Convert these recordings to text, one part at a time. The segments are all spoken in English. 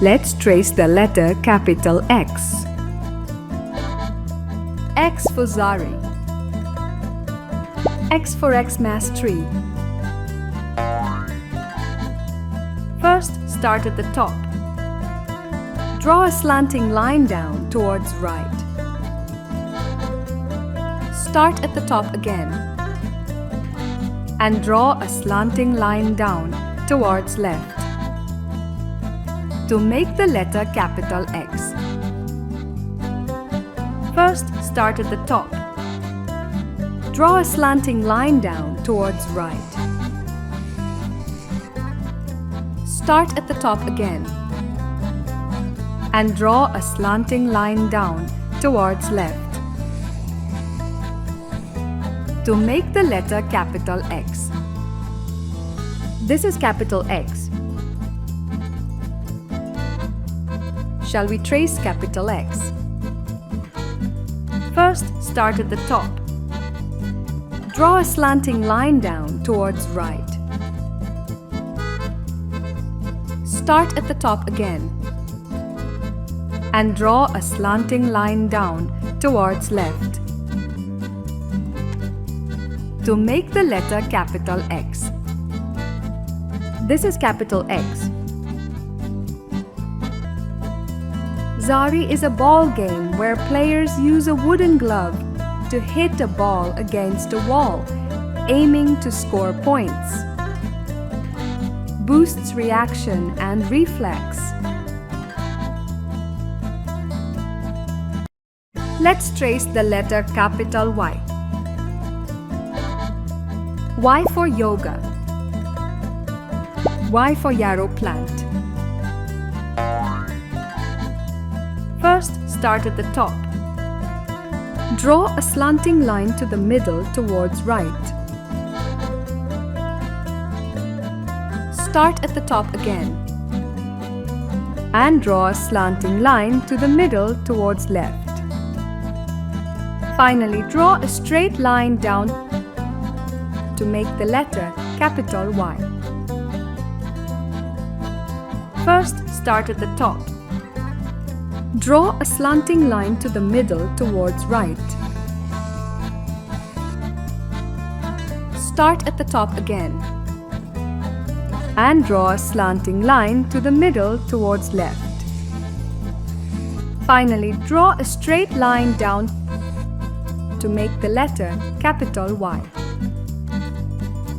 Let's trace the letter capital X. X for Zari. X for Xmas tree. First, start at the top. Draw a slanting line down towards right. Start at the top again and draw a slanting line down towards left to make the letter capital X. First, start at the top. Draw a slanting line down towards right. Start at the top again and draw a slanting line down towards left to make the letter capital X. This is capital X. Shall we trace capital X? First, start at the top. Draw a slanting line down towards right. Start at the top again and draw a slanting line down towards left to make the letter capital X. This is capital X. Zari is a ball game where players use a wooden glove to hit a ball against a wall, aiming to score points. Boosts reaction and reflex. Let's trace the letter capital Y. Y for yoga. Y for yarrow plant. First, start at the top. Draw a slanting line to the middle towards right. Start at the top again and draw a slanting line to the middle towards left. Finally, draw a straight line down to make the letter capital Y. First, start at the top. Draw a slanting line to the middle towards right. Start at the top again and draw a slanting line to the middle towards left. Finally, draw a straight line down to make the letter capital Y.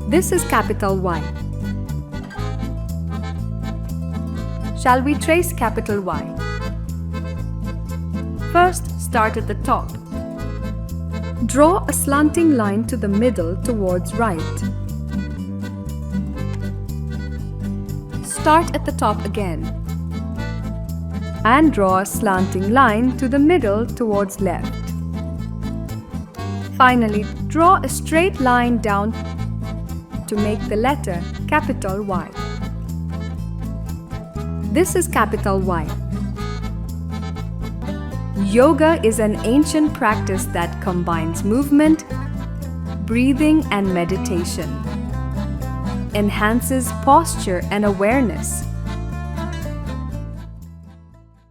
This is capital Y. Shall we trace capital Y? First, start at the top. Draw a slanting line to the middle towards right. Start at the top again and draw a slanting line to the middle towards left. Finally, draw a straight line down to make the letter capital Y. This is capital Y. Yoga is an ancient practice that combines movement, breathing, and meditation. Enhances posture and awareness.